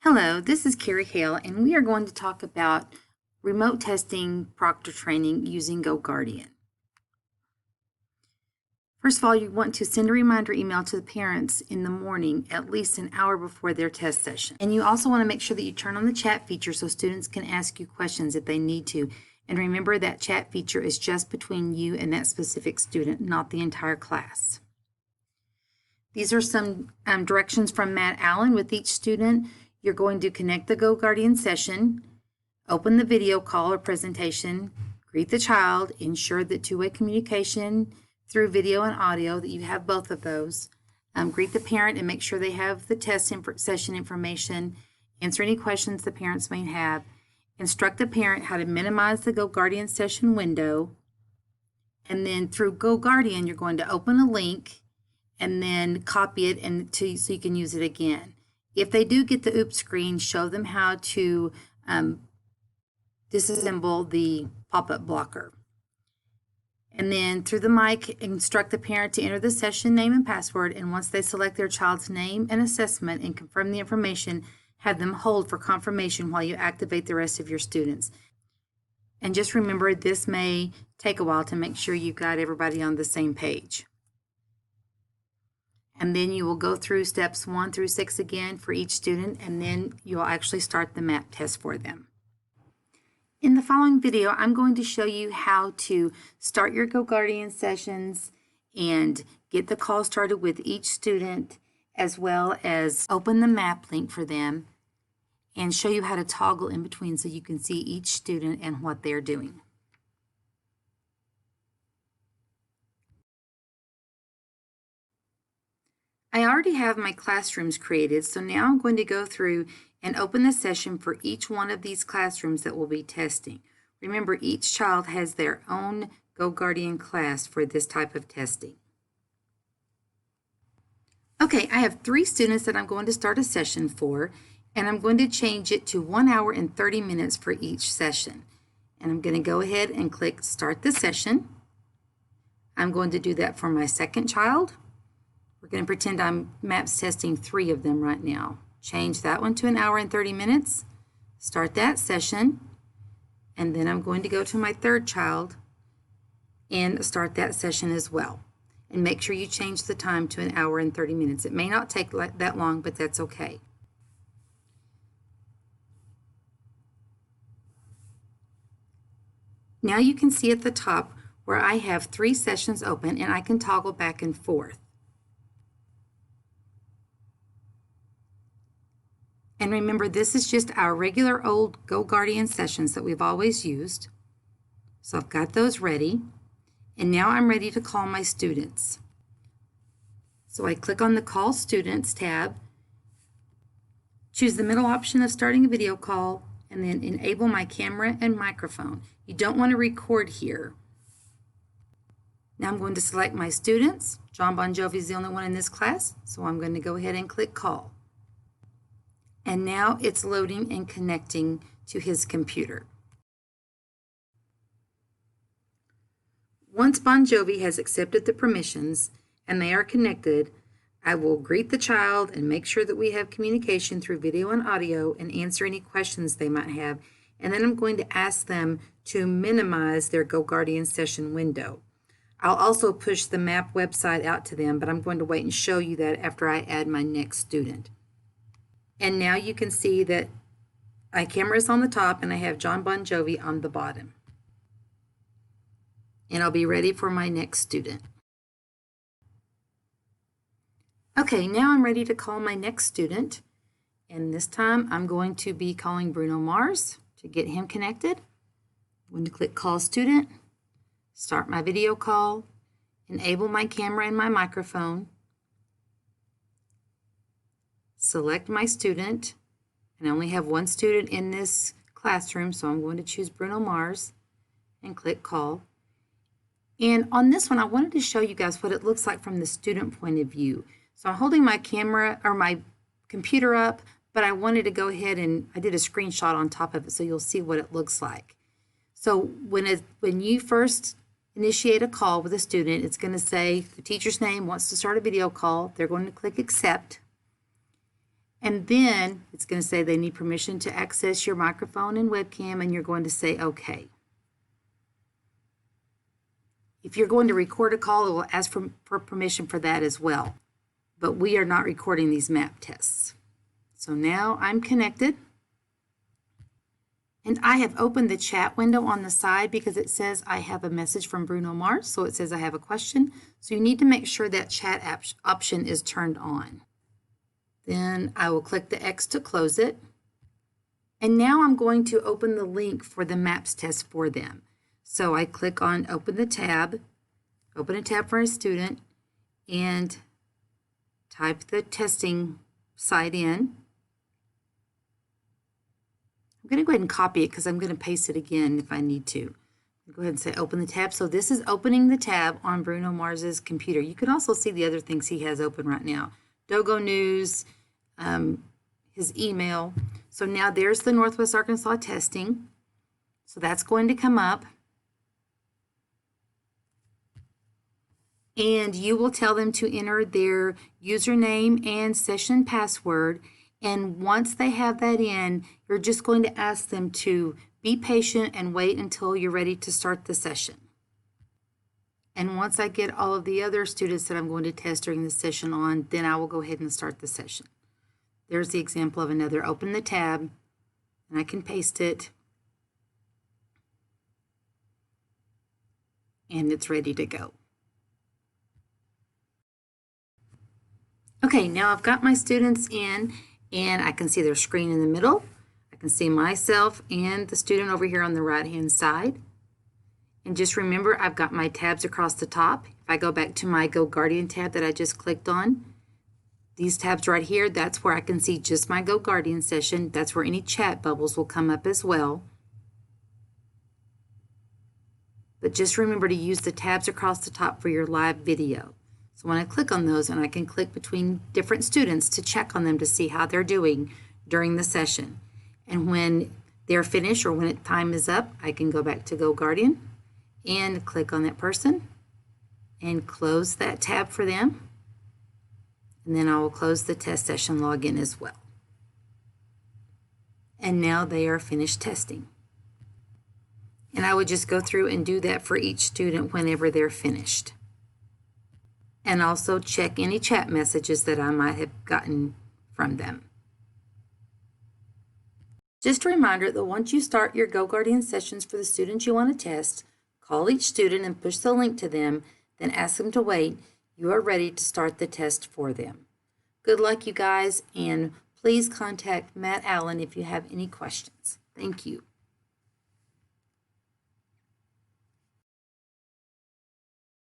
Hello, this is Carrie Hale, and we are going to talk about remote testing proctor training using GoGuardian. First of all, you want to send a reminder email to the parents in the morning, at least an hour before their test session. And you also want to make sure that you turn on the chat feature so students can ask you questions if they need to. And remember that chat feature is just between you and that specific student, not the entire class. These are some directions from Matt Allen with each student. You're going to connect the GoGuardian session, open the video call or presentation, greet the child, ensure that two-way communication through video and audio, that you have both of those. Greet the parent and make sure they have the test session information, answer any questions the parents may have, instruct the parent how to minimize the GoGuardian session window, and then through GoGuardian, you're going to open a link and then copy it so you can use it again. If they do get the oops screen, show them how to disassemble the pop-up blocker. And then through the mic, instruct the parent to enter the session name and password, and once they select their child's name and assessment and confirm the information, have them hold for confirmation while you activate the rest of your students. And just remember, this may take a while to make sure you've got everybody on the same page. And then you will go through steps 1 through 6 again for each student, and then you'll actually start the map test for them. In the following video, I'm going to show you how to start your GoGuardian sessions and get the call started with each student, as well as open the map link for them and show you how to toggle in between so you can see each student and what they're doing. I already have my classrooms created, so now I'm going to go through and open the session for each one of these classrooms that we'll be testing. Remember, each child has their own GoGuardian class for this type of testing. Okay, I have 3 students that I'm going to start a session for, and I'm going to change it to 1 hour and 30 minutes for each session. And I'm going to go ahead and click Start the Session. I'm going to do that for my second child. We're going to pretend I'm maps testing 3 of them right now. Change that one to 1 hour and 30 minutes. Start that session. And then I'm going to go to my third child and start that session as well. And make sure you change the time to 1 hour and 30 minutes. It may not take that long, but that's okay. Now you can see at the top where I have 3 sessions open, and I can toggle back and forth. And remember, this is just our regular old GoGuardian sessions that we've always used. So I've got those ready. And now I'm ready to call my students. So I click on the Call Students tab, choose the middle option of starting a video call, and then enable my camera and microphone. You don't want to record here. Now I'm going to select my students. John Bon Jovi is the only one in this class, so I'm going to go ahead and click Call. And now it's loading and connecting to his computer. Once Bon Jovi has accepted the permissions and they are connected, I will greet the child and make sure that we have communication through video and audio and answer any questions they might have. And then I'm going to ask them to minimize their GoGuardian session window. I'll also push the map website out to them, but I'm going to wait and show you that after I add my next student. And now you can see that my camera is on the top and I have John Bon Jovi on the bottom. And I'll be ready for my next student. Okay, now I'm ready to call my next student. And this time I'm going to be calling Bruno Mars to get him connected. I'm going to click Call Student, start my video call, enable my camera and my microphone, select my student, and I only have 1 student in this classroom, so I'm going to choose Bruno Mars and click Call. And on this one, I wanted to show you guys what it looks like from the student point of view. So I'm holding my camera or my computer up, but I wanted to go ahead and I did a screenshot on top of it so you'll see what it looks like. So when you first initiate a call with a student, it's going to say the teacher's name wants to start a video call. They're going to click Accept. And then it's going to say they need permission to access your microphone and webcam, and you're going to say okay. If you're going to record a call, it will ask for permission for that as well. But we are not recording these map tests. So now I'm connected. And I have opened the chat window on the side because it says I have a message from Bruno Mars. So it says I have a question. So you need to make sure that chat option is turned on. Then I will click the X to close it. And now I'm going to open the link for the MAPS test for them. So I click on open a tab for a student, and type the testing site in. I'm going to go ahead and copy it because I'm going to paste it again if I need to. Go ahead and say open the tab. So this is opening the tab on Bruno Mars's computer. You can also see the other things he has open right now. Dogo News, his email. So now there's the Northwest Arkansas testing. So that's going to come up. And you will tell them to enter their username and session password. And once they have that in, you're just going to ask them to be patient and wait until you're ready to start the session. And once I get all of the other students that I'm going to test during the session on, then I will go ahead and start the session. There's the example of another. Open the tab, and I can paste it. And it's ready to go. Okay, now I've got my students in, and I can see their screen in the middle. I can see myself and the student over here on the right-hand side. And just remember, I've got my tabs across the top. If I go back to my Go Guardian tab that I just clicked on, these tabs right here, that's where I can see just my Go Guardian session. That's where any chat bubbles will come up as well. But just remember to use the tabs across the top for your live video. So when I click on those, and I can click between different students to check on them to see how they're doing during the session. And when they're finished or when time is up, I can go back to Go Guardian and click on that person and close that tab for them. And then I will close the test session login as well. And now they are finished testing. And I would just go through and do that for each student whenever they're finished. And also check any chat messages that I might have gotten from them. Just a reminder that once you start your Go Guardian sessions for the students you want to test, call each student and push the link to them, then ask them to wait. You are ready to start the test for them. Good luck, you guys, and please contact Matt Allen if you have any questions. Thank you.